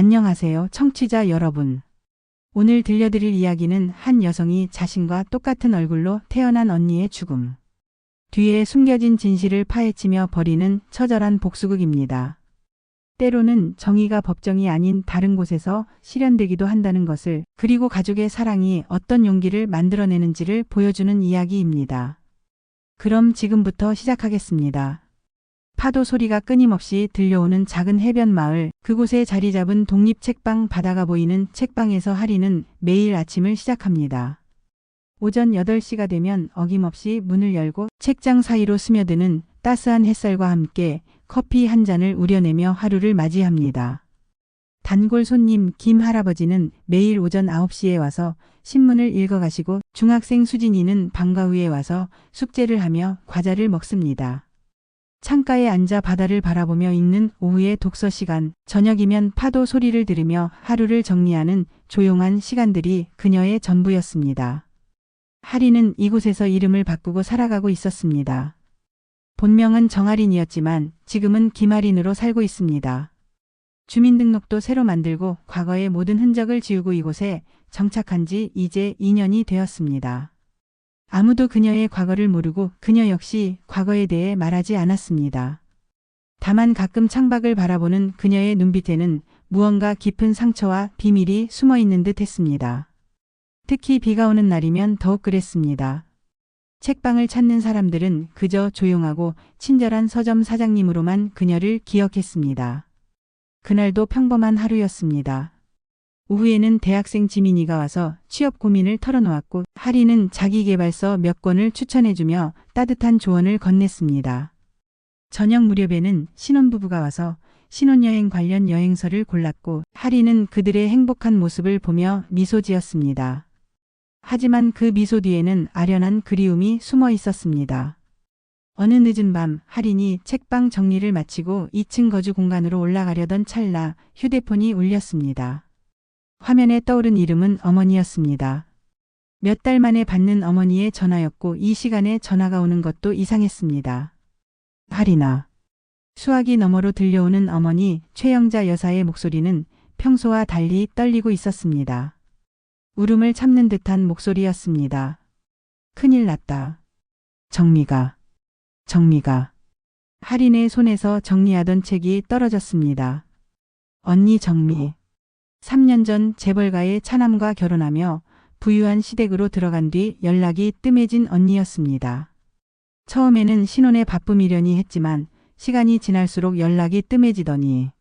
안녕하세요, 청취자 여러분. 오늘 들려드릴 이야기는 한 여성이 자신과 똑같은 얼굴로 태어난 언니의 죽음, 뒤에 숨겨진 진실을 파헤치며 벌이는 처절한 복수극입니다. 때로는 정의가 법정이 아닌 다른 곳에서 실현되기도 한다는 것을, 그리고 가족의 사랑이 어떤 용기를 만들어내는지를 보여주는 이야기입니다. 그럼 지금부터 시작하겠습니다. 파도 소리가 끊임없이 들려오는 작은 해변 마을, 그곳에 자리 잡은 독립책방, 바다가 보이는 책방에서 하리는 매일 아침을 시작합니다. 오전 8시가 되면 어김없이 문을 열고 책장 사이로 스며드는 따스한 햇살과 함께 커피 한 잔을 우려내며 하루를 맞이합니다. 단골 손님 김 할아버지는 매일 오전 9시에 와서 신문을 읽어가시고, 중학생 수진이는 방과 후에 와서 숙제를 하며 과자를 먹습니다. 창가에 앉아 바다를 바라보며 읽는 오후의 독서 시간, 저녁이면 파도 소리를 들으며 하루를 정리하는 조용한 시간들이 그녀의 전부였습니다. 하리는 이곳에서 이름을 바꾸고 살아가고 있었습니다. 본명은 정하린이었지만 지금은 김하린으로 살고 있습니다. 주민등록도 새로 만들고 과거의 모든 흔적을 지우고 이곳에 정착한 지 이제 2년이 되었습니다. 아무도 그녀의 과거를 모르고 그녀 역시 과거에 대해 말하지 않았습니다. 다만 가끔 창밖을 바라보는 그녀의 눈빛에는 무언가 깊은 상처와 비밀이 숨어 있는 듯 했습니다. 특히 비가 오는 날이면 더욱 그랬습니다. 책방을 찾는 사람들은 그저 조용하고 친절한 서점 사장님으로만 그녀를 기억했습니다. 그날도 평범한 하루였습니다. 오후에는 대학생 지민이가 와서 취업 고민을 털어놓았고, 하리는 자기계발서 몇 권을 추천해주며 따뜻한 조언을 건넸습니다. 저녁 무렵에는 신혼부부가 와서 신혼여행 관련 여행서를 골랐고, 하리는 그들의 행복한 모습을 보며 미소 지었습니다. 하지만 그 미소 뒤에는 아련한 그리움이 숨어 있었습니다. 어느 늦은 밤, 하린이 책방 정리를 마치고 2층 거주 공간으로 올라가려던 찰나 휴대폰이 울렸습니다. 화면에 떠오른 이름은 어머니였습니다. 몇 달 만에 받는 어머니의 전화였고, 이 시간에 전화가 오는 것도 이상했습니다. 하린아. 수화기 너머로 들려오는 어머니 최영자 여사의 목소리는 평소와 달리 떨리고 있었습니다. 울음을 참는 듯한 목소리였습니다. 큰일 났다. 정리가. 하린의 손에서 정리하던 책이 떨어졌습니다. 언니 정리. 3년 전 재벌가의 차남과 결혼하며 부유한 시댁으로 들어간 뒤 연락이 뜸해진 언니였습니다. 처음에는 신혼에 바쁨이려니 했지만 시간이 지날수록 연락이 뜸해지더니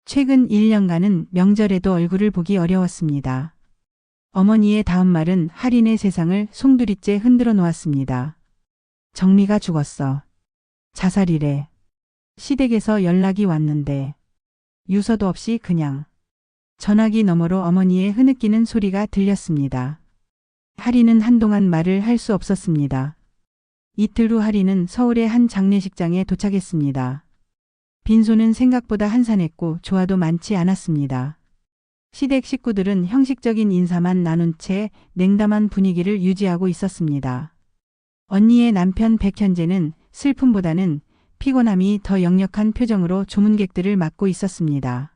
최근 1년간은 명절에도 얼굴을 보기 어려웠습니다. 어머니의 다음 말은 하린의 세상을 송두리째 흔들어 놓았습니다. 정리가 죽었어. 자살이래. 시댁에서 연락이 왔는데 유서도 없이 그냥. 전화기 너머로 어머니의 흐느끼는 소리가 들렸습니다. 하리는 한동안 말을 할 수 없었습니다. 이틀 후 하리는 서울의 한 장례식장에 도착했습니다. 빈소는 생각보다 한산했고 조화도 많지 않았습니다. 시댁 식구들은 형식적인 인사만 나눈 채 냉담한 분위기를 유지하고 있었습니다. 언니의 남편 백현재는 슬픔보다는 피곤함이 더 역력한 표정으로 조문객들을 맞고 있었습니다.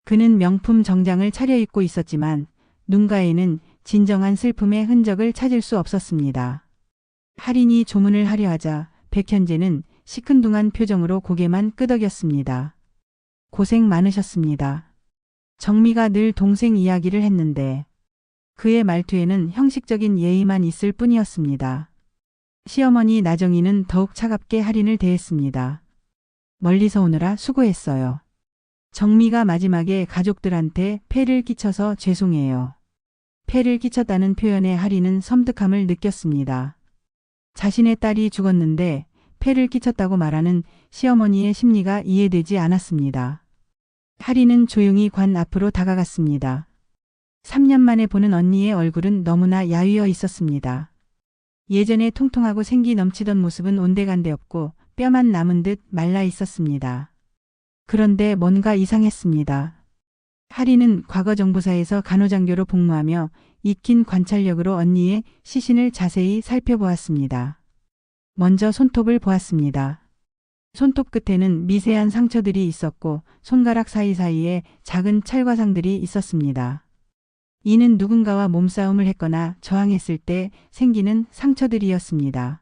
그는 명품 정장을 차려입고 있었지만 눈가에는 진정한 슬픔의 흔적을 찾을 수 없었습니다. 하린이 조문을 하려 하자 백현재는 시큰둥한 표정으로 고개만 끄덕였습니다. 고생 많으셨습니다. 정미가 늘 동생 이야기를 했는데 그의 말투에는 형식적인 예의만 있을 뿐이었습니다. 시어머니 나정이는 더욱 차갑게 하린을 대했습니다. 멀리서 오느라 수고했어요. 정미가 마지막에 가족들한테 폐를 끼쳐서 죄송해요. 폐를 끼쳤다는 표현에 하리는 섬뜩함을 느꼈습니다. 자신의 딸이 죽었는데 폐를 끼쳤다고 말하는 시어머니의 심리가 이해되지 않았습니다. 하리는 조용히 관 앞으로 다가갔습니다. 3년 만에 보는 언니의 얼굴은 너무나 야위어 있었습니다. 예전에 통통하고 생기 넘치던 모습은 온데간데 없고 뼈만 남은 듯 말라 있었습니다. 그런데 뭔가 이상했습니다. 하리는 과거 정보사에서 간호장교로 복무하며 익힌 관찰력으로 언니의 시신을 자세히 살펴보았습니다. 먼저 손톱을 보았습니다. 손톱 끝에는 미세한 상처들이 있었고 손가락 사이사이에 작은 찰과상들이 있었습니다. 이는 누군가와 몸싸움을 했거나 저항했을 때 생기는 상처들이었습니다.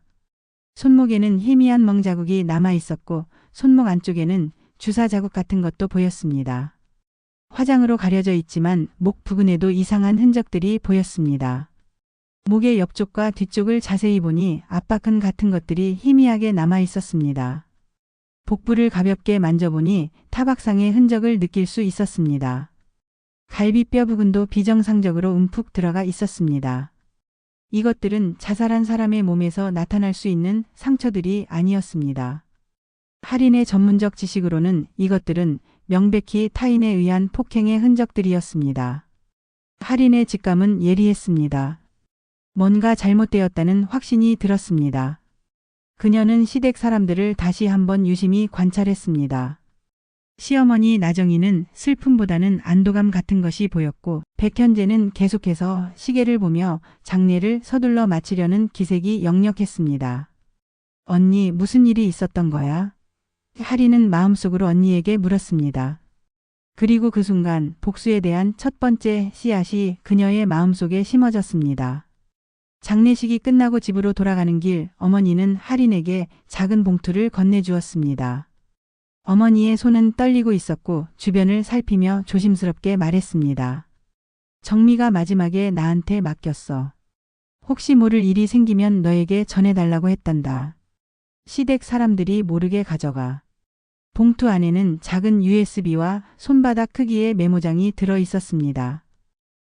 손목에는 희미한 멍자국이 남아 있었고 손목 안쪽에는 주사 자국 같은 것도 보였습니다. 화장으로 가려져 있지만 목 부근에도 이상한 흔적들이 보였습니다. 목의 옆쪽과 뒤쪽을 자세히 보니 압박근 같은 것들이 희미하게 남아 있었습니다. 복부를 가볍게 만져보니 타박상의 흔적을 느낄 수 있었습니다. 갈비뼈 부근도 비정상적으로 움푹 들어가 있었습니다. 이것들은 자살한 사람의 몸에서 나타날 수 있는 상처들이 아니었습니다. 할인의 전문적 지식으로는 이것들은 명백히 타인에 의한 폭행의 흔적들이었습니다. 할인의 직감은 예리했습니다. 뭔가 잘못되었다는 확신이 들었습니다. 그녀는 시댁 사람들을 다시 한번 유심히 관찰했습니다. 시어머니 나정이는 슬픔보다는 안도감 같은 것이 보였고 백현재는 계속해서 시계를 보며 장례를 서둘러 마치려는 기색이 역력했습니다. 언니, 무슨 일이 있었던 거야? 할인은 마음속으로 언니에게 물었습니다. 그리고 그 순간 복수에 대한 첫 번째 씨앗이 그녀의 마음속에 심어졌습니다. 장례식이 끝나고 집으로 돌아가는 길, 어머니는 할인에게 작은 봉투를 건네주었습니다. 어머니의 손은 떨리고 있었고 주변을 살피며 조심스럽게 말했습니다. 정미가 마지막에 나한테 맡겼어. 혹시 모를 일이 생기면 너에게 전해달라고 했단다. 시댁 사람들이 모르게 가져가. 봉투 안에는 작은 USB와 손바닥 크기의 메모장이 들어 있었습니다.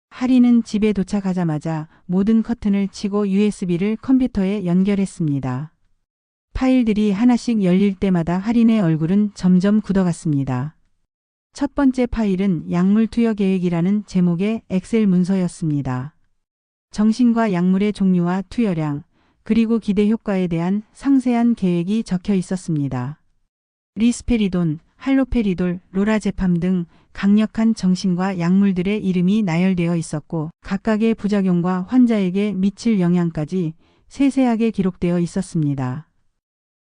할인은 집에 도착하자마자 모든 커튼을 치고 USB를 컴퓨터에 연결했습니다. 파일들이 하나씩 열릴 때마다 할인의 얼굴은 점점 굳어갔습니다. 첫 번째 파일은 약물 투여 계획이라는 제목의 엑셀 문서였습니다. 정신과 약물의 종류와 투여량, 그리고 기대 효과에 대한 상세한 계획이 적혀 있었습니다. 리스페리돈, 할로페리돌, 로라제팜 등 강력한 정신과 약물들의 이름이 나열되어 있었고 각각의 부작용과 환자에게 미칠 영향까지 세세하게 기록되어 있었습니다.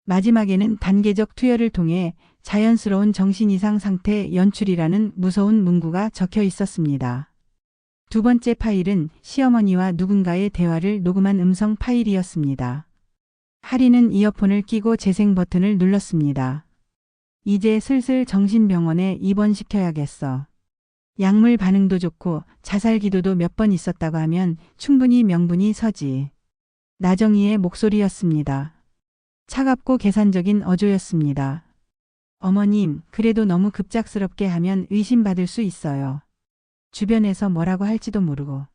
마지막에는 단계적 투여를 통해 자연스러운 정신이상 상태 연출이라는 무서운 문구가 적혀 있었습니다. 두 번째 파일은 시어머니와 누군가의 대화를 녹음한 음성 파일이었습니다. 할인은 이어폰을 끼고 재생 버튼을 눌렀습니다. 이제 슬슬 정신병원에 입원시켜야겠어. 약물 반응도 좋고 자살 기도도 몇 번 있었다고 하면 충분히 명분이 서지. 나정이의 목소리였습니다. 차갑고 계산적인 어조였습니다. 어머님, 그래도 너무 급작스럽게 하면 의심받을 수 있어요. 주변에서 뭐라고 할지도 모르고.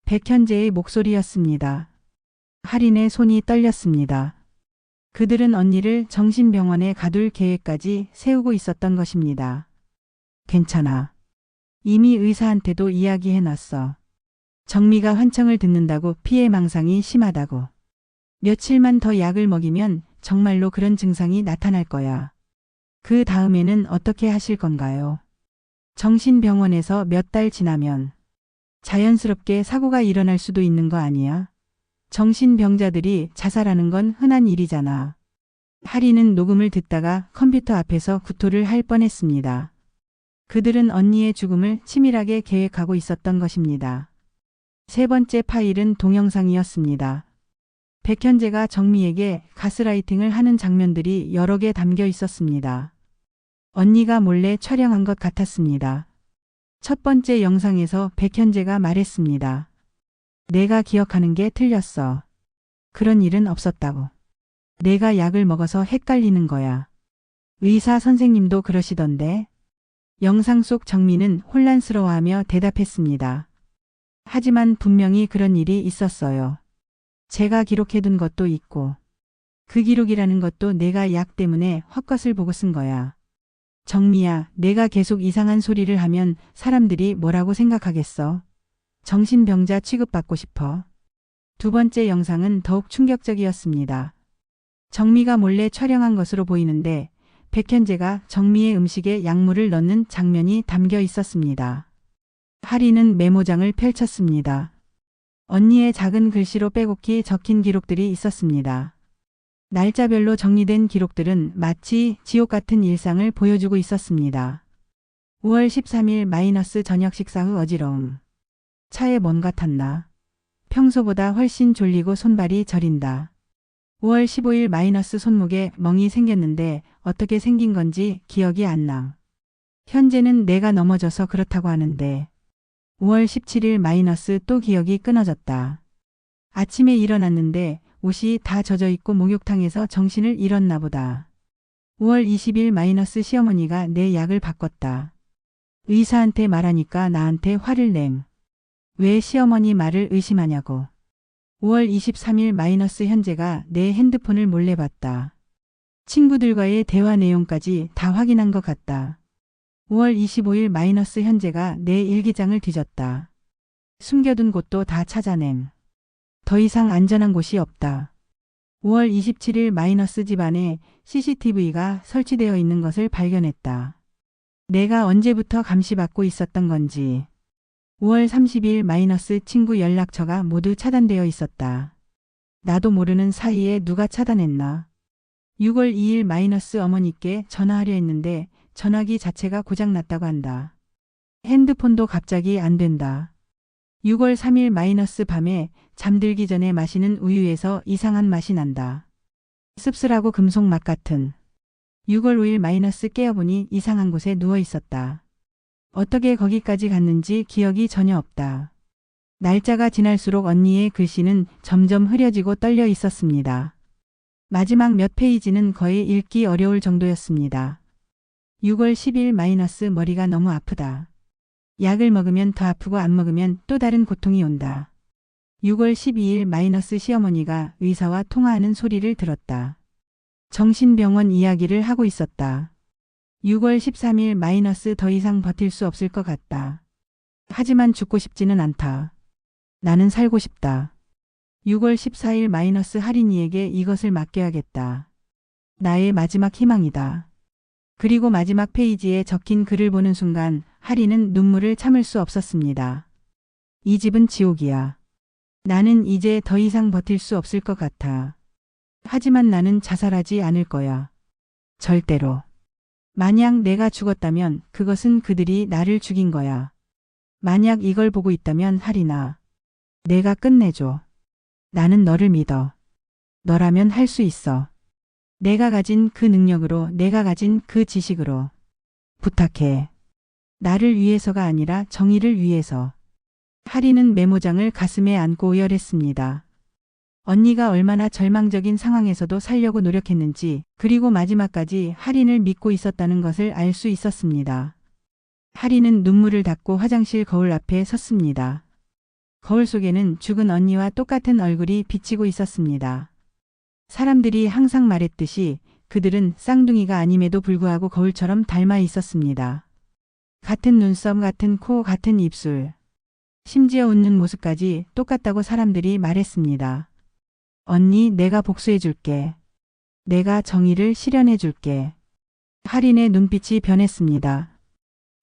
백현재의 목소리였습니다. 할인의 손이 떨렸습니다. 그들은 언니를 정신병원에 가둘 계획까지 세우고 있었던 것입니다. 괜찮아. 이미 의사한테도 이야기해놨어. 정미가 환청을 듣는다고 피해망상이 심하다고. 며칠만 더 약을 먹이면 정말로 그런 증상이 나타날 거야. 그 다음에는 어떻게 하실 건가요? 정신병원에서 몇 달 지나면 자연스럽게 사고가 일어날 수도 있는 거 아니야? 정신병자들이 자살하는 건 흔한 일이잖아. 할인은 녹음을 듣다가 컴퓨터 앞에서 구토를 할 뻔했습니다. 그들은 언니의 죽음을 치밀하게 계획하고 있었던 것입니다. 세 번째 파일은 동영상이었습니다. 백현재가 정미에게 가스라이팅을 하는 장면들이 여러 개 담겨 있었습니다. 언니가 몰래 촬영한 것 같았습니다. 첫 번째 영상에서 백현재가 말했습니다. 내가 기억하는 게 틀렸어. 그런 일은 없었다고. 내가 약을 먹어서 헷갈리는 거야. 의사 선생님도 그러시던데. 영상 속 정미는 혼란스러워하며 대답했습니다. 하지만 분명히 그런 일이 있었어요. 제가 기록해둔 것도 있고 그 기록이라는 것도 내가 약 때문에 헛것을 보고 쓴 거야. 정미야, 내가 계속 이상한 소리를 하면 사람들이 뭐라고 생각하겠어? 정신병자 취급받고 싶어. 두 번째 영상은 더욱 충격적이었습니다. 정미가 몰래 촬영한 것으로 보이는데 백현재가 정미의 음식에 약물을 넣는 장면이 담겨 있었습니다. 할인은 메모장을 펼쳤습니다. 언니의 작은 글씨로 빼곡히 적힌 기록들이 있었습니다. 날짜별로 정리된 기록들은 마치 지옥 같은 일상을 보여주고 있었습니다. 5월 13일 마이너스 저녁 식사 후 어지러움. 차에 뭔가 탔나? 평소보다 훨씬 졸리고 손발이 저린다. 5월 15일 마이너스 손목에 멍이 생겼는데 어떻게 생긴 건지 기억이 안 나. 현재는 내가 넘어져서 그렇다고 하는데 5월 17일 마이너스 또 기억이 끊어졌다. 아침에 일어났는데 옷이 다 젖어 있고 목욕탕에서 정신을 잃었나 보다. 5월 20일 마이너스 시어머니가 내 약을 바꿨다. 의사한테 말하니까 나한테 화를 냄. 왜 시어머니 말을 의심하냐고. 5월 23일 마이너스 현재가 내 핸드폰을 몰래 봤다. 친구들과의 대화 내용까지 다 확인한 것 같다. 5월 25일 마이너스 현재가 내 일기장을 뒤졌다. 숨겨둔 곳도 다 찾아냄. 더 이상 안전한 곳이 없다. 5월 27일 마이너스 집안에 CCTV가 설치되어 있는 것을 발견했다. 내가 언제부터 감시받고 있었던 건지. 5월 30일 마이너스 친구 연락처가 모두 차단되어 있었다. 나도 모르는 사이에 누가 차단했나. 6월 2일 마이너스 어머니께 전화하려 했는데 전화기 자체가 고장났다고 한다. 핸드폰도 갑자기 안 된다. 6월 3일 마이너스 밤에 잠들기 전에 마시는 우유에서 이상한 맛이 난다. 씁쓸하고 금속 맛 같은. 6월 5일 마이너스 깨어보니 이상한 곳에 누워 있었다. 어떻게 거기까지 갔는지 기억이 전혀 없다. 날짜가 지날수록 언니의 글씨는 점점 흐려지고 떨려 있었습니다. 마지막 몇 페이지는 거의 읽기 어려울 정도였습니다. 6월 10일 마이너스 머리가 너무 아프다. 약을 먹으면 더 아프고 안 먹으면 또 다른 고통이 온다. 6월 12일 마이너스 시어머니가 의사와 통화하는 소리를 들었다. 정신병원 이야기를 하고 있었다. 6월 13일 마이너스 더 이상 버틸 수 없을 것 같다. 하지만 죽고 싶지는 않다. 나는 살고 싶다. 6월 14일 마이너스 할인이에게 이것을 맡겨야겠다. 나의 마지막 희망이다. 그리고 마지막 페이지에 적힌 글을 보는 순간 할인은 눈물을 참을 수 없었습니다. 이 집은 지옥이야. 나는 이제 더 이상 버틸 수 없을 것 같아. 하지만 나는 자살하지 않을 거야. 절대로. 만약 내가 죽었다면 그것은 그들이 나를 죽인 거야. 만약 이걸 보고 있다면 할인아. 내가 끝내줘. 나는 너를 믿어. 너라면 할 수 있어. 내가 가진 그 능력으로, 내가 가진 그 지식으로. 부탁해. 나를 위해서가 아니라 정의를 위해서. 할인은 메모장을 가슴에 안고 오열했습니다. 언니가 얼마나 절망적인 상황에서도 살려고 노력했는지, 그리고 마지막까지 할인을 믿고 있었다는 것을 알 수 있었습니다. 할인은 눈물을 닦고 화장실 거울 앞에 섰습니다. 거울 속에는 죽은 언니와 똑같은 얼굴이 비치고 있었습니다. 사람들이 항상 말했듯이 그들은 쌍둥이가 아님에도 불구하고 거울처럼 닮아 있었습니다. 같은 눈썹, 같은 코, 같은 입술. 심지어 웃는 모습까지 똑같다고 사람들이 말했습니다. 언니, 내가 복수해 줄게. 내가 정의를 실현해 줄게. 할인의 눈빛이 변했습니다.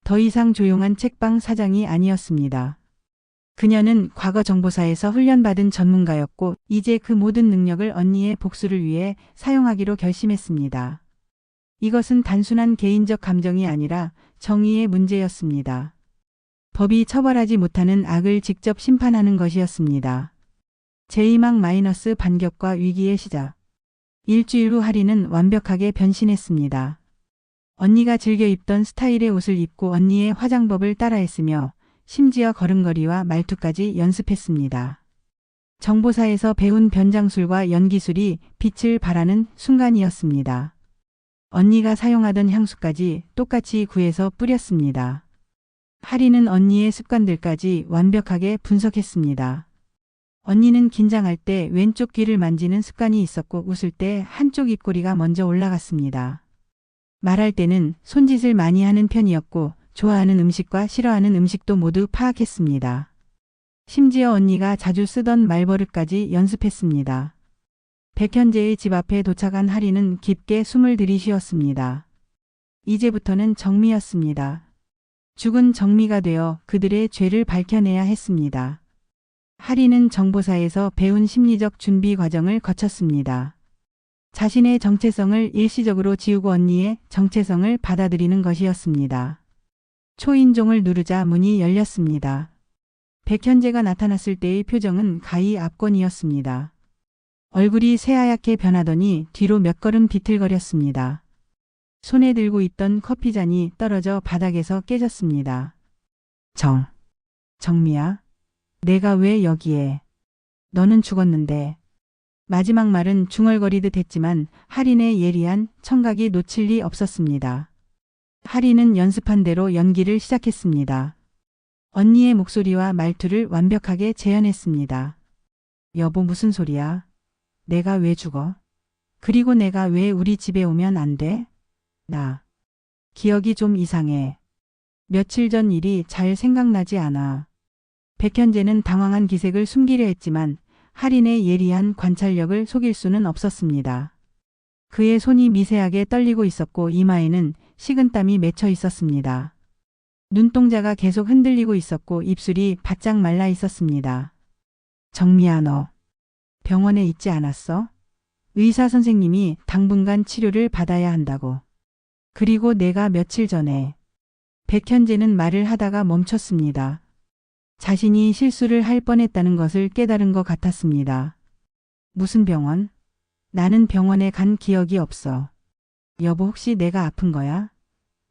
더 이상 조용한 책방 사장이 아니었습니다. 그녀는 과거 정보사에서 훈련받은 전문가였고 이제 그 모든 능력을 언니의 복수를 위해 사용하기로 결심했습니다. 이것은 단순한 개인적 감정이 아니라 정의의 문제였습니다. 법이 처벌하지 못하는 악을 직접 심판하는 것이었습니다. 제2막 마이너스 반격과 위기의 시작. 일주일 후 할인은 완벽하게 변신했습니다. 언니가 즐겨 입던 스타일의 옷을 입고 언니의 화장법을 따라했으며 심지어 걸음걸이와 말투까지 연습했습니다. 정보사에서 배운 변장술과 연기술이 빛을 발하는 순간이었습니다. 언니가 사용하던 향수까지 똑같이 구해서 뿌렸습니다. 할인은 언니의 습관들까지 완벽하게 분석했습니다. 언니는 긴장할 때 왼쪽 귀를 만지는 습관이 있었고 웃을 때 한쪽 입꼬리가 먼저 올라갔습니다. 말할 때는 손짓을 많이 하는 편이었고 좋아하는 음식과 싫어하는 음식도 모두 파악했습니다. 심지어 언니가 자주 쓰던 말버릇까지 연습했습니다. 백현재의 집 앞에 도착한 할인은 깊게 숨을 들이쉬었습니다. 이제부터는 정미였습니다. 죽은 정미가 되어 그들의 죄를 밝혀내야 했습니다. 할인은 정보사에서 배운 심리적 준비 과정을 거쳤습니다. 자신의 정체성을 일시적으로 지우고 언니의 정체성을 받아들이는 것이었습니다. 초인종을 누르자 문이 열렸습니다. 백현재가 나타났을 때의 표정은 가히 압권이었습니다. 얼굴이 새하얗게 변하더니 뒤로 몇 걸음 비틀거렸습니다. 손에 들고 있던 커피잔이 떨어져 바닥에서 깨졌습니다. 정미야, 내가 왜 여기에? 너는 죽었는데. 마지막 말은 중얼거리듯 했지만 할인의 예리한 청각이 놓칠 리 없었습니다. 할인은 연습한 대로 연기를 시작했습니다. 언니의 목소리와 말투를 완벽하게 재현했습니다. 여보, 무슨 소리야? 내가 왜 죽어? 그리고 내가 왜 우리 집에 오면 안 돼? 나 기억이 좀 이상해. 며칠 전 일이 잘 생각나지 않아. 백현재는 당황한 기색을 숨기려 했지만 할인의 예리한 관찰력을 속일 수는 없었습니다. 그의 손이 미세하게 떨리고 있었고 이마에는 식은땀이 맺혀 있었습니다. 눈동자가 계속 흔들리고 있었고 입술이 바짝 말라 있었습니다. 정미야, 너 병원에 있지 않았어? 의사 선생님이 당분간 치료를 받아야 한다고. 그리고 내가 며칠 전에. 백현재는 말을 하다가 멈췄습니다. 자신이 실수를 할 뻔했다는 것을 깨달은 것 같았습니다. 무슨 병원? 나는 병원에 간 기억이 없어. 여보, 혹시 내가 아픈 거야?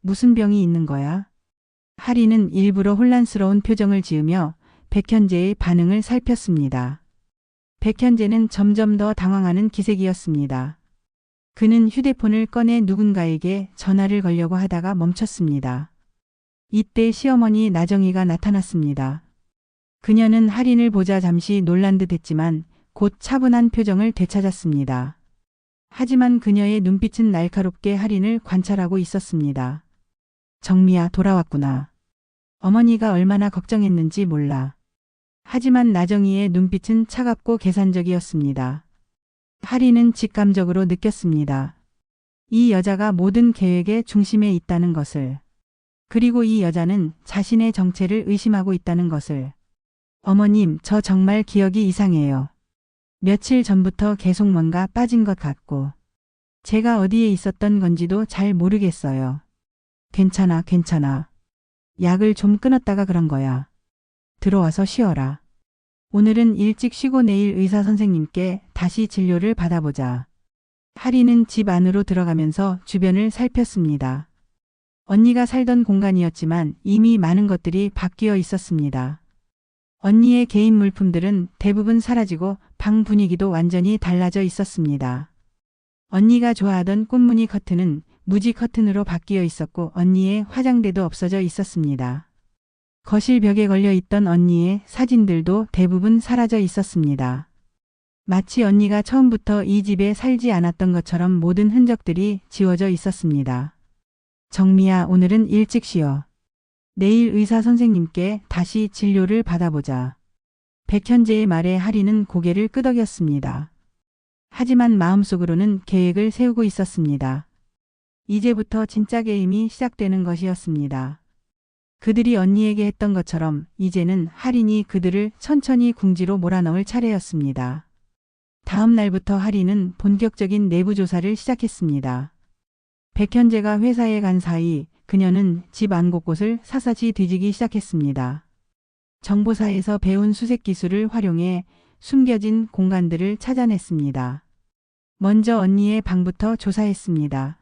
무슨 병이 있는 거야? 할인은 일부러 혼란스러운 표정을 지으며 백현재의 반응을 살폈습니다. 백현재는 점점 더 당황하는 기색이었습니다. 그는 휴대폰을 꺼내 누군가에게 전화를 걸려고 하다가 멈췄습니다. 이때 시어머니 나정희가 나타났습니다. 그녀는 할인을 보자 잠시 놀란 듯 했지만 곧 차분한 표정을 되찾았습니다. 하지만 그녀의 눈빛은 날카롭게 할인을 관찰하고 있었습니다. 정미야, 돌아왔구나. 어머니가 얼마나 걱정했는지 몰라. 하지만 나정희의 눈빛은 차갑고 계산적이었습니다. 할인은 직감적으로 느꼈습니다. 이 여자가 모든 계획의 중심에 있다는 것을. 그리고 이 여자는 자신의 정체를 의심하고 있다는 것을. 어머님, 저 정말 기억이 이상해요. 며칠 전부터 계속 뭔가 빠진 것 같고. 제가 어디에 있었던 건지도 잘 모르겠어요. 괜찮아. 약을 좀 끊었다가 그런 거야. 들어와서 쉬어라. 오늘은 일찍 쉬고 내일 의사 선생님께 다시 진료를 받아보자. 할인은 집 안으로 들어가면서 주변을 살폈습니다. 언니가 살던 공간이었지만 이미 많은 것들이 바뀌어 있었습니다. 언니의 개인 물품들은 대부분 사라지고 방 분위기도 완전히 달라져 있었습니다. 언니가 좋아하던 꽃무늬 커튼은 무지 커튼으로 바뀌어 있었고 언니의 화장대도 없어져 있었습니다. 거실 벽에 걸려 있던 언니의 사진들도 대부분 사라져 있었습니다. 마치 언니가 처음부터 이 집에 살지 않았던 것처럼 모든 흔적들이 지워져 있었습니다. 정미야, 오늘은 일찍 쉬어. 내일 의사 선생님께 다시 진료를 받아보자. 백현재의 말에 할인은 고개를 끄덕였습니다. 하지만 마음속으로는 계획을 세우고 있었습니다. 이제부터 진짜 게임이 시작되는 것이었습니다. 그들이 언니에게 했던 것처럼 이제는 할인이 그들을 천천히 궁지로 몰아넣을 차례였습니다. 다음 날부터 할인은 본격적인 내부 조사를 시작했습니다. 백현재가 회사에 간 사이 그녀는 집 안 곳곳을 샅샅이 뒤지기 시작했습니다. 정보사에서 배운 수색 기술을 활용해 숨겨진 공간들을 찾아냈습니다. 먼저 언니의 방부터 조사했습니다.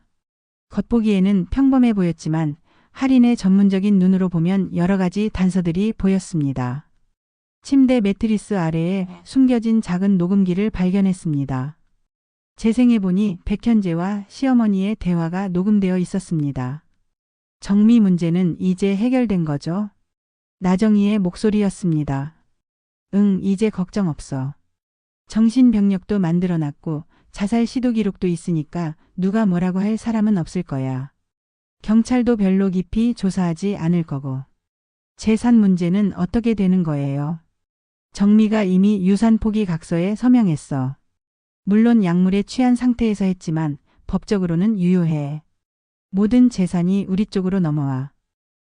겉보기에는 평범해 보였지만 할인의 전문적인 눈으로 보면 여러 가지 단서들이 보였습니다. 침대 매트리스 아래에 숨겨진 작은 녹음기를 발견했습니다. 재생해보니 백현재와 시어머니의 대화가 녹음되어 있었습니다. 정미 문제는 이제 해결된 거죠? 나정희의 목소리였습니다. 응, 이제 걱정 없어. 정신병력도 만들어놨고 자살 시도 기록도 있으니까 누가 뭐라고 할 사람은 없을 거야. 경찰도 별로 깊이 조사하지 않을 거고. 재산 문제는 어떻게 되는 거예요? 정미가 이미 유산 포기 각서에 서명했어. 물론 약물에 취한 상태에서 했지만 법적으로는 유효해. 모든 재산이 우리 쪽으로 넘어와.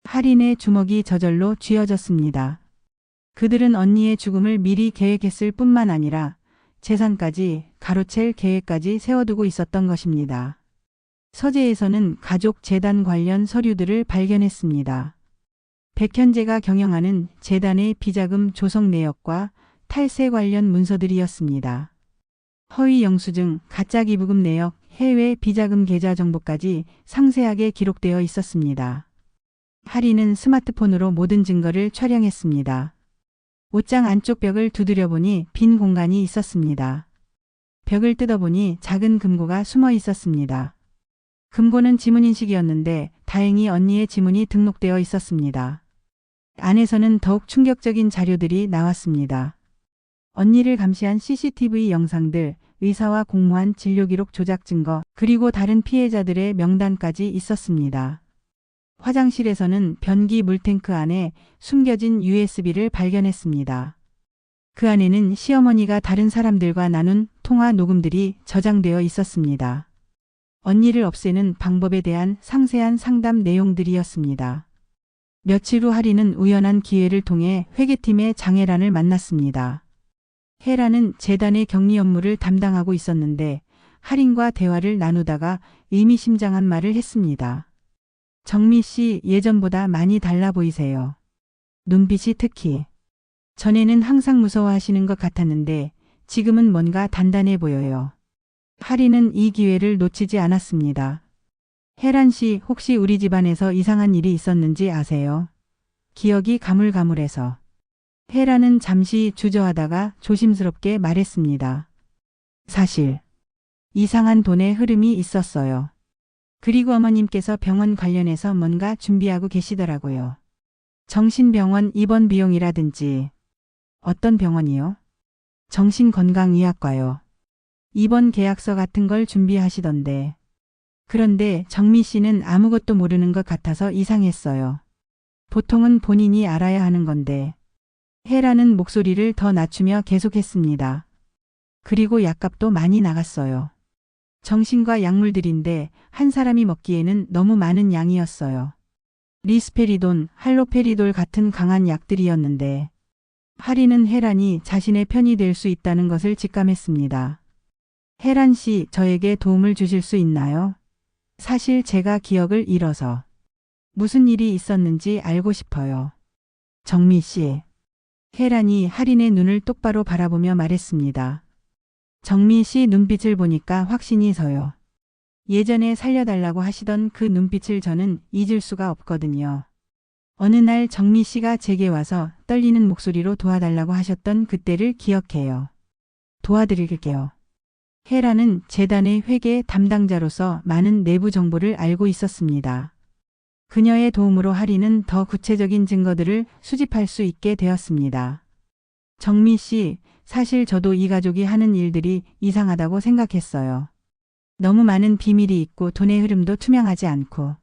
할인의 주먹이 저절로 쥐어졌습니다. 그들은 언니의 죽음을 미리 계획했을 뿐만 아니라 재산까지 가로챌 계획까지 세워두고 있었던 것입니다. 서재에서는 가족 재단 관련 서류들을 발견했습니다. 백현재가 경영하는 재단의 비자금 조성 내역과 탈세 관련 문서들이었습니다. 허위 영수증, 가짜 기부금 내역, 해외 비자금 계좌 정보까지 상세하게 기록되어 있었습니다. 하리는 스마트폰으로 모든 증거를 촬영했습니다. 옷장 안쪽 벽을 두드려 보니 빈 공간이 있었습니다. 벽을 뜯어보니 작은 금고가 숨어 있었습니다. 금고는 지문인식이었는데 다행히 언니의 지문이 등록되어 있었습니다. 안에서는 더욱 충격적인 자료들이 나왔습니다. 언니를 감시한 CCTV 영상들, 의사와 공모한 진료기록 조작 증거, 그리고 다른 피해자들의 명단까지 있었습니다. 화장실에서는 변기 물탱크 안에 숨겨진 USB를 발견했습니다. 그 안에는 시어머니가 다른 사람들과 나눈 통화 녹음들이 저장되어 있었습니다. 언니를 없애는 방법에 대한 상세한 상담 내용들이었습니다. 며칠 후 하리는 우연한 기회를 통해 회계팀의 장혜란을 만났습니다. 혜란은 재단의 격리 업무를 담당하고 있었는데 하린과 대화를 나누다가 의미심장한 말을 했습니다. 정미 씨 예전보다 많이 달라 보이세요. 눈빛이 특히. 전에는 항상 무서워하시는 것 같았는데 지금은 뭔가 단단해 보여요. 하리는 이 기회를 놓치지 않았습니다. 혜란 씨 혹시 우리 집안에서 이상한 일이 있었는지 아세요? 기억이 가물가물해서. 혜란은 잠시 주저하다가 조심스럽게 말했습니다. 사실 이상한 돈의 흐름이 있었어요. 그리고 어머님께서 병원 관련해서 뭔가 준비하고 계시더라고요. 정신병원 입원 비용이라든지. 어떤 병원이요? 정신건강의학과요. 입원 계약서 같은 걸 준비하시던데. 그런데 정미 씨는 아무것도 모르는 것 같아서 이상했어요. 보통은 본인이 알아야 하는 건데. 혜라는 목소리를 더 낮추며 계속했습니다. 그리고 약값도 많이 나갔어요. 정신과 약물들인데 한 사람이 먹기에는 너무 많은 양이었어요. 리스페리돈, 할로페리돌 같은 강한 약들이었는데 하리는 혜란이 자신의 편이 될 수 있다는 것을 직감했습니다. 혜란 씨, 저에게 도움을 주실 수 있나요? 사실 제가 기억을 잃어서 무슨 일이 있었는지 알고 싶어요. 정미 씨. 혜란이 하린의 눈을 똑바로 바라보며 말했습니다. 정미 씨 눈빛을 보니까 확신이 서요. 예전에 살려달라고 하시던 그 눈빛을 저는 잊을 수가 없거든요. 어느 날 정미 씨가 제게 와서 떨리는 목소리로 도와달라고 하셨던 그때를 기억해요. 도와드릴게요. 혜란은 재단의 회계 담당자로서 많은 내부 정보를 알고 있었습니다. 그녀의 도움으로 하리는 더 구체적인 증거들을 수집할 수 있게 되었습니다. 정미 씨, 사실 저도 이 가족이 하는 일들이 이상하다고 생각했어요. 너무 많은 비밀이 있고 돈의 흐름도 투명하지 않고.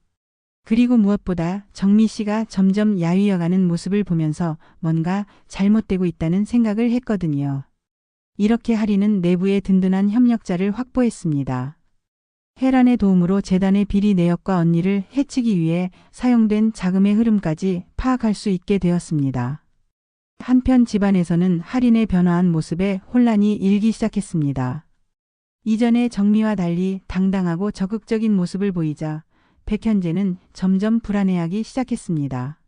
그리고 무엇보다 정미 씨가 점점 야위어가는 모습을 보면서 뭔가 잘못되고 있다는 생각을 했거든요. 이렇게 하리는 내부의 든든한 협력자를 확보했습니다. 혜란의 도움으로 재단의 비리 내역과 언니를 해치기 위해 사용된 자금의 흐름까지 파악할 수 있게 되었습니다. 한편 집안에서는 하린의 변화한 모습에 혼란이 일기 시작했습니다. 이전의 정미와 달리 당당하고 적극적인 모습을 보이자 백현재는 점점 불안해하기 시작했습니다.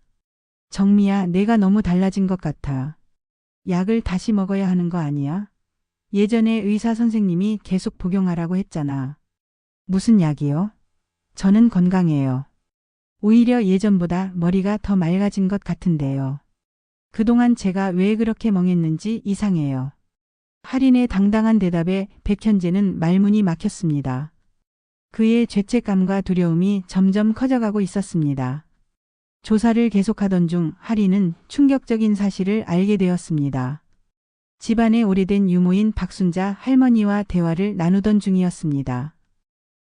정미야, 내가 너무 달라진 것 같아. 약을 다시 먹어야 하는 거 아니야? 예전에 의사 선생님이 계속 복용하라고 했잖아. 무슨 약이요? 저는 건강해요. 오히려 예전보다 머리가 더 맑아진 것 같은데요. 그동안 제가 왜 그렇게 멍했는지 이상해요. 하린의 당당한 대답에 백현재는 말문이 막혔습니다. 그의 죄책감과 두려움이 점점 커져가고 있었습니다. 조사를 계속하던 중 하린은 충격적인 사실을 알게 되었습니다. 집안의 오래된 유모인 박순자 할머니와 대화를 나누던 중이었습니다.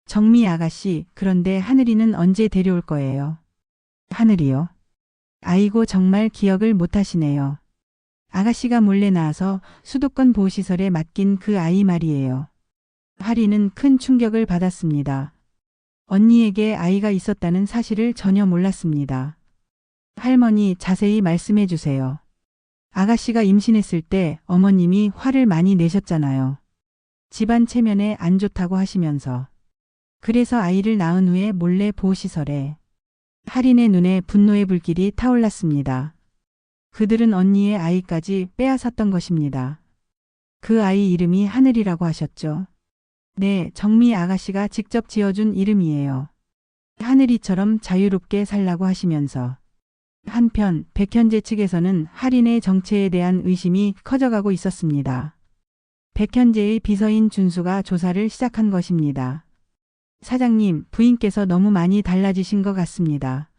정미 아가씨, 그런데 하늘이는 언제 데려올 거예요? 하늘이요? 아이고 정말 기억을 못하시네요. 아가씨가 몰래 나와서 수도권 보호시설에 맡긴 그 아이 말이에요. 하리는 큰 충격을 받았습니다. 언니에게 아이가 있었다는 사실을 전혀 몰랐습니다. 할머니, 자세히 말씀해 주세요. 아가씨가 임신했을 때 어머님이 화를 많이 내셨잖아요. 집안 체면에 안 좋다고 하시면서. 그래서 아이를 낳은 후에 몰래 보호시설에. 할인의 눈에 분노의 불길이 타올랐습니다. 그들은 언니의 아이까지 빼앗았던 것입니다. 그 아이 이름이 하늘이라고 하셨죠. 네, 정미 아가씨가 직접 지어준 이름이에요. 하늘이처럼 자유롭게 살라고 하시면서. 한편 백현재 측에서는 할인의 정체에 대한 의심이 커져가고 있었습니다. 백현재의 비서인 준수가 조사를 시작한 것입니다. 사장님, 부인께서 너무 많이 달라지신 것 같습니다.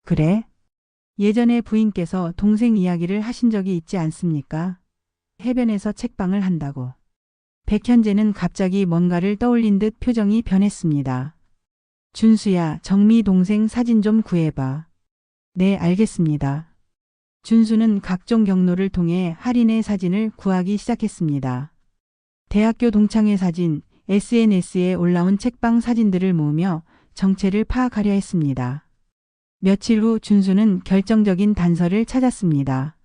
그래? 예전에 부인께서 동생 이야기를 하신 적이 있지 않습니까? 해변에서 책방을 한다고. 백현재는 갑자기 뭔가를 떠올린 듯 표정이 변했습니다. 준수야, 정미 동생 사진 좀 구해봐. 네, 알겠습니다. 준수는 각종 경로를 통해 할인의 사진을 구하기 시작했습니다. 대학교 동창회 사진, SNS에 올라온 책방 사진들을 모으며 정체를 파악하려 했습니다. 며칠 후 준수는 결정적인 단서를 찾았습니다.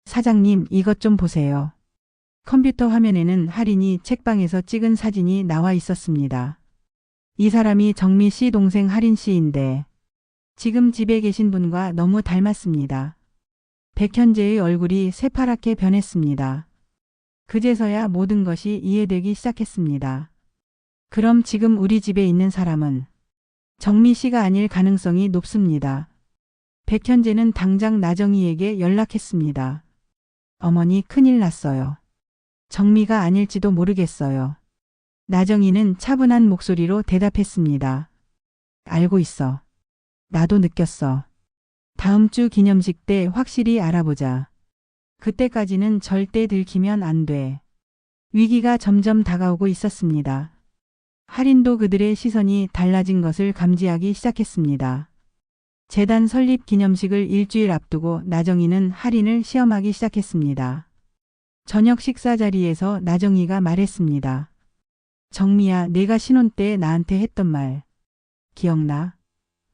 사장님, 이것 좀 보세요. 컴퓨터 화면에는 할인이 책방에서 찍은 사진이 나와 있었습니다. 이 사람이 정미 씨 동생 할인 씨인데 지금 집에 계신 분과 너무 닮았습니다. 백현재의 얼굴이 새파랗게 변했습니다. 그제서야 모든 것이 이해되기 시작했습니다. 그럼 지금 우리 집에 있는 사람은 정미 씨가 아닐 가능성이 높습니다. 백현재는 당장 나정희에게 연락했습니다. 어머니, 큰일 났어요. 정미가 아닐지도 모르겠어요. 나정희는 차분한 목소리로 대답했습니다. 알고 있어. 나도 느꼈어. 다음 주 기념식 때 확실히 알아보자. 그때까지는 절대 들키면 안 돼. 위기가 점점 다가오고 있었습니다. 할인도 그들의 시선이 달라진 것을 감지하기 시작했습니다. 재단 설립 기념식을 일주일 앞두고 나정희는 할인을 시험하기 시작했습니다. 저녁 식사 자리에서 나정희가 말했습니다. 정미야, 내가 신혼 때 나한테 했던 말 기억나?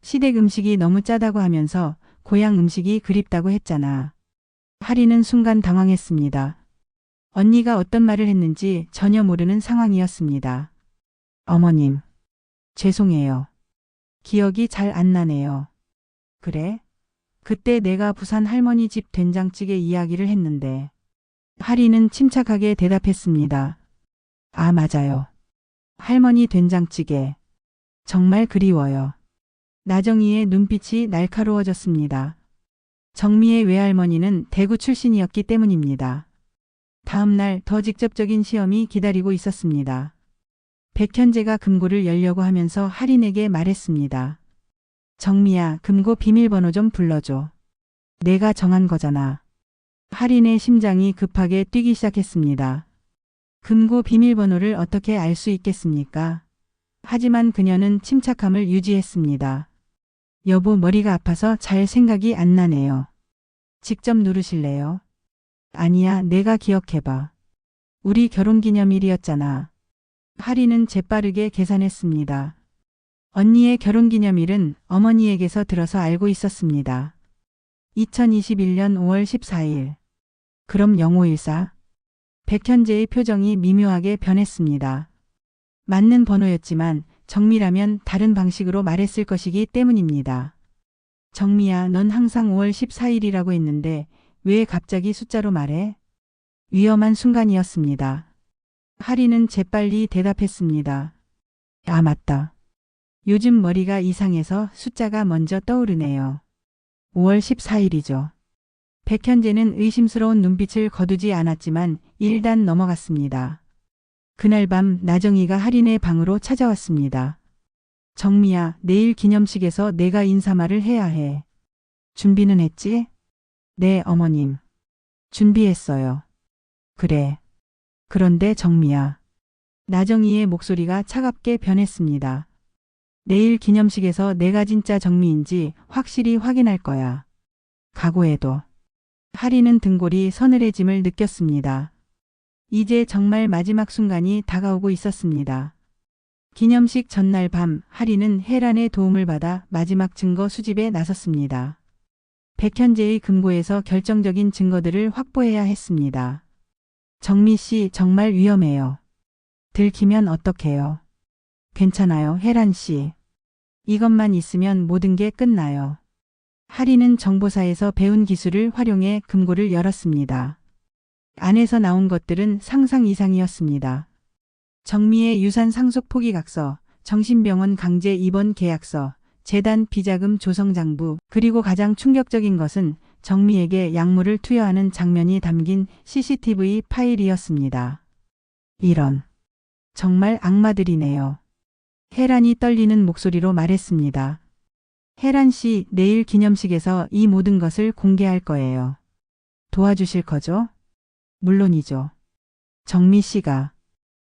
시댁 음식이 너무 짜다고 하면서 고향 음식이 그립다고 했잖아. 할인은 순간 당황했습니다. 언니가 어떤 말을 했는지 전혀 모르는 상황이었습니다. 어머님, 죄송해요. 기억이 잘 안 나네요. 그래? 그때 내가 부산 할머니 집 된장찌개 이야기를 했는데. 할인은 침착하게 대답했습니다. 아, 맞아요. 할머니 된장찌개. 정말 그리워요. 나정희의 눈빛이 날카로워졌습니다. 정미의 외할머니는 대구 출신이었기 때문입니다. 다음 날 더 직접적인 시험이 기다리고 있었습니다. 백현재가 금고를 열려고 하면서 할인에게 말했습니다. 정미야, 금고 비밀번호 좀 불러줘. 내가 정한 거잖아. 할인의 심장이 급하게 뛰기 시작했습니다. 금고 비밀번호를 어떻게 알 수 있겠습니까? 하지만 그녀는 침착함을 유지했습니다. 여보, 머리가 아파서 잘 생각이 안 나네요. 직접 누르실래요? 아니야, 내가 기억해봐. 우리 결혼기념일이었잖아. 할인은 재빠르게 계산했습니다. 언니의 결혼기념일은 어머니에게서 들어서 알고 있었습니다. 2021년 5월 14일. 그럼 0514. 백현재의 표정이 미묘하게 변했습니다. 맞는 번호였지만 정미라면 다른 방식으로 말했을 것이기 때문입니다. 정미야, 넌 항상 5월 14일이라고 했는데 왜 갑자기 숫자로 말해? 위험한 순간이었습니다. 할인은 재빨리 대답했습니다. 아, 맞다. 요즘 머리가 이상해서 숫자가 먼저 떠오르네요. 5월 14일이죠. 백현재는 의심스러운 눈빛을 거두지 않았지만 일단 넘어갔습니다. 그날 밤 나정희가 할인의 방으로 찾아왔습니다. 정미야, 내일 기념식에서 내가 인사말을 해야 해. 준비는 했지? 네, 어머님. 준비했어요. 그래. 그런데 정미야. 나정희의 목소리가 차갑게 변했습니다. 내일 기념식에서 내가 진짜 정미인지 확실히 확인할 거야. 각오해도. 할인은 등골이 서늘해짐을 느꼈습니다. 이제 정말 마지막 순간이 다가오고 있었습니다. 기념식 전날 밤 할인은 혜란의 도움을 받아 마지막 증거 수집에 나섰습니다. 백현재의 금고에서 결정적인 증거들을 확보해야 했습니다. 정미 씨 정말 위험해요. 들키면 어떡해요? 괜찮아요, 혜란 씨. 이것만 있으면 모든 게 끝나요. 하리는 정보사에서 배운 기술을 활용해 금고를 열었습니다. 안에서 나온 것들은 상상 이상이었습니다. 정미의 유산 상속 포기각서, 정신병원 강제 입원 계약서, 재단 비자금 조성 장부, 그리고 가장 충격적인 것은 정미에게 약물을 투여하는 장면이 담긴 CCTV 파일이었습니다. 이런, 정말 악마들이네요. 혜란이 떨리는 목소리로 말했습니다. 혜란 씨, 내일 기념식에서 이 모든 것을 공개할 거예요. 도와주실 거죠? 물론이죠. 정미 씨가.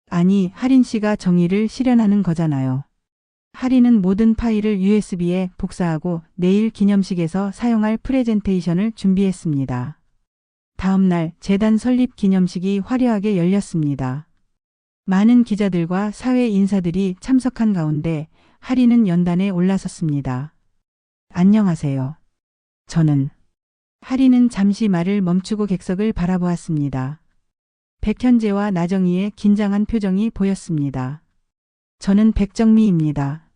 아니, 하린 씨가 정의를 실현하는 거잖아요. 하린은 모든 파일을 USB에 복사하고 내일 기념식에서 사용할 프레젠테이션을 준비했습니다. 다음 날 재단 설립 기념식이 화려하게 열렸습니다. 많은 기자들과 사회 인사들이 참석한 가운데 하린은 연단에 올라섰습니다. 안녕하세요. 저는. 하린은 잠시 말을 멈추고 객석을 바라보았습니다. 백현재와 나정희의 긴장한 표정이 보였습니다. 저는 백정미입니다.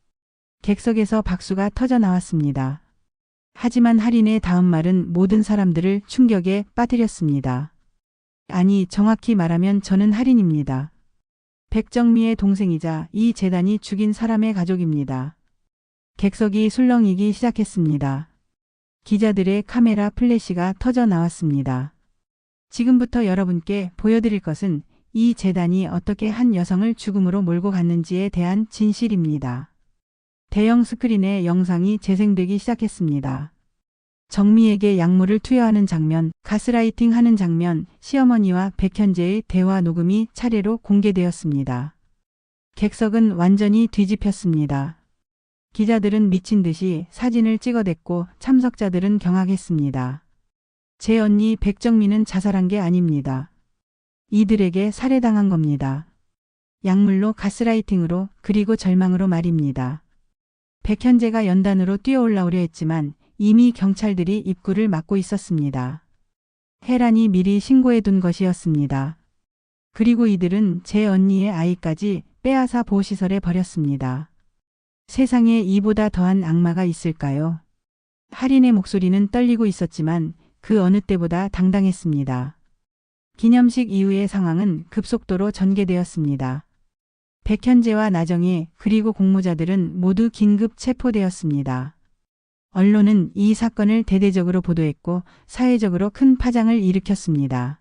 객석에서 박수가 터져 나왔습니다. 하지만 하린의 다음 말은 모든 사람들을 충격에 빠뜨렸습니다. 아니, 정확히 말하면 저는 하린입니다. 백정미의 동생이자 이 재단이 죽인 사람의 가족입니다. 객석이 술렁이기 시작했습니다. 기자들의 카메라 플래시가 터져 나왔습니다. 지금부터 여러분께 보여드릴 것은 이 재단이 어떻게 한 여성을 죽음으로 몰고 갔는지에 대한 진실입니다. 대형 스크린에 영상이 재생되기 시작했습니다. 정미에게 약물을 투여하는 장면, 가스라이팅 하는 장면, 시어머니와 백현재의 대화 녹음이 차례로 공개되었습니다. 객석은 완전히 뒤집혔습니다. 기자들은 미친 듯이 사진을 찍어댔고 참석자들은 경악했습니다. 제 언니 백정미는 자살한 게 아닙니다. 이들에게 살해당한 겁니다. 약물로 가스라이팅으로 그리고 절망으로 말입니다. 백현재가 연단으로 뛰어올라오려 했지만 이미 경찰들이 입구를 막고 있었습니다. 혜란이 미리 신고해둔 것이었습니다. 그리고 이들은 제 언니의 아이까지 빼앗아 보호시설에 버렸습니다. 세상에 이보다 더한 악마가 있을까요? 하린의 목소리는 떨리고 있었지만 그 어느 때보다 당당했습니다. 기념식 이후의 상황은 급속도로 전개되었습니다. 백현재와 나정희 그리고 공모자들은 모두 긴급 체포되었습니다. 언론은 이 사건을 대대적으로 보도했고 사회적으로 큰 파장을 일으켰습니다.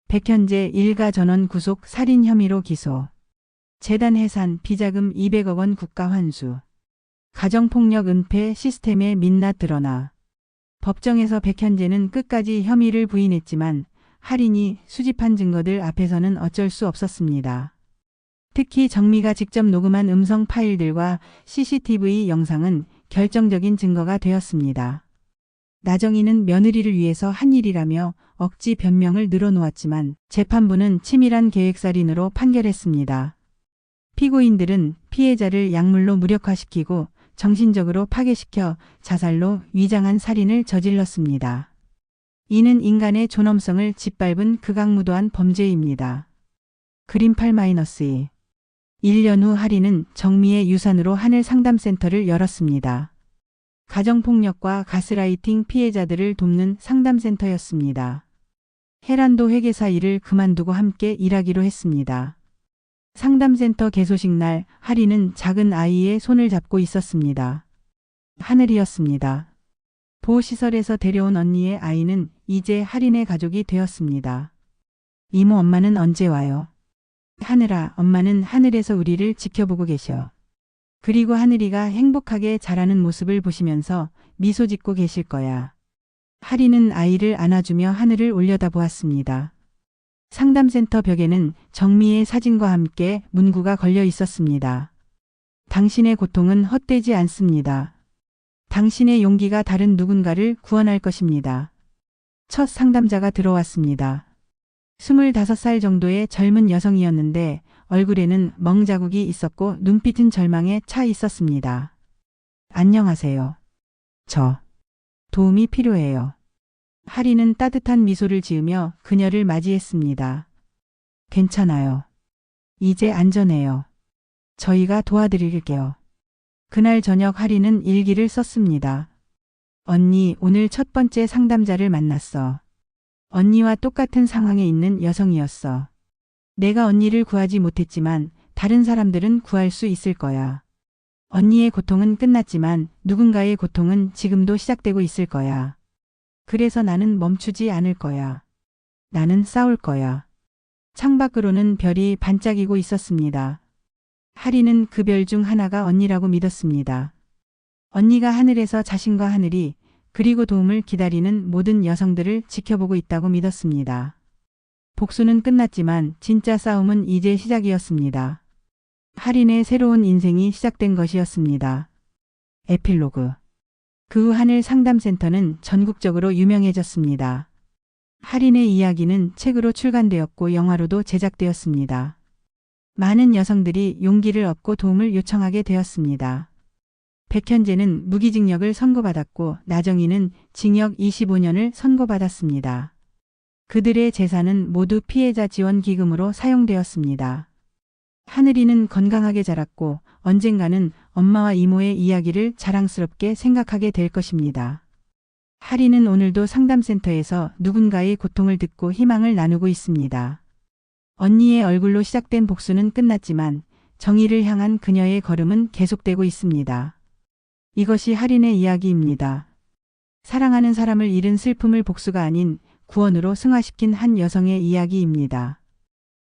백현재 일가 전원 구속 살인 혐의로 기소. 재단 해산 비자금 200억 원 국가 환수. 가정폭력 은폐 시스템의 민낯 드러나. 법정에서 백현재는 끝까지 혐의를 부인했지만 하린이 수집한 증거들 앞에서는 어쩔 수 없었습니다. 특히 정미가 직접 녹음한 음성 파일들과 CCTV 영상은 결정적인 증거가 되었습니다. 나정희는 며느리를 위해서 한 일이라며 억지 변명을 늘어놓았지만 재판부는 치밀한 계획살인으로 판결했습니다. 피고인들은 피해자를 약물로 무력화시키고 정신적으로 파괴시켜 자살로 위장한 살인을 저질렀습니다. 이는 인간의 존엄성을 짓밟은 극악무도한 범죄입니다. 그림 8-2 1년 후 하린은 정미의 유산으로 하늘 상담센터를 열었습니다. 가정폭력과 가스라이팅 피해자들을 돕는 상담센터였습니다. 혜란도 회계사 일을 그만두고 함께 일하기로 했습니다. 상담센터 개소식 날 하린은 작은 아이의 손을 잡고 있었습니다. 하늘이었습니다. 보호시설에서 데려온 언니의 아이는 이제 하린의 가족이 되었습니다. 이모 엄마는 언제 와요? 하늘아, 엄마는 하늘에서 우리를 지켜보고 계셔. 그리고 하늘이가 행복하게 자라는 모습을 보시면서 미소 짓고 계실 거야. 하린은 아이를 안아주며 하늘을 올려다보았습니다. 상담센터 벽에는 정미의 사진과 함께 문구가 걸려 있었습니다. 당신의 고통은 헛되지 않습니다. 당신의 용기가 다른 누군가를 구원할 것입니다. 첫 상담자가 들어왔습니다. 25살 정도의 젊은 여성이었는데 얼굴에는 멍자국이 있었고 눈빛은 절망에 차 있었습니다. 안녕하세요. 저 도움이 필요해요. 하리는 따뜻한 미소를 지으며 그녀를 맞이했습니다. 괜찮아요. 이제 안전해요. 저희가 도와드릴게요. 그날 저녁 하리는 일기를 썼습니다. 언니, 오늘 첫 번째 상담자를 만났어. 언니와 똑같은 상황에 있는 여성이었어. 내가 언니를 구하지 못했지만 다른 사람들은 구할 수 있을 거야. 언니의 고통은 끝났지만 누군가의 고통은 지금도 시작되고 있을 거야. 그래서 나는 멈추지 않을 거야. 나는 싸울 거야. 창밖으로는 별이 반짝이고 있었습니다. 하리는 그 별 중 하나가 언니라고 믿었습니다. 언니가 하늘에서 자신과 하늘이 그리고 도움을 기다리는 모든 여성들을 지켜보고 있다고 믿었습니다. 복수는 끝났지만 진짜 싸움은 이제 시작이었습니다. 하린의 새로운 인생이 시작된 것이었습니다. 에필로그. 그 후 하늘 상담센터는 전국적으로 유명해졌습니다. 하린의 이야기는 책으로 출간되었고 영화로도 제작되었습니다. 많은 여성들이 용기를 얻고 도움을 요청하게 되었습니다. 백현재는 무기징역을 선고받았고 나정희는 징역 25년을 선고받았습니다. 그들의 재산은 모두 피해자 지원 기금으로 사용되었습니다. 하늘이는 건강하게 자랐고 언젠가는 엄마와 이모의 이야기를 자랑스럽게 생각하게 될 것입니다. 하리는 오늘도 상담센터에서 누군가의 고통을 듣고 희망을 나누고 있습니다. 언니의 얼굴로 시작된 복수는 끝났지만 정의를 향한 그녀의 걸음은 계속되고 있습니다. 이것이 하린의 이야기입니다. 사랑하는 사람을 잃은 슬픔을 복수가 아닌 구원으로 승화시킨 한 여성의 이야기입니다.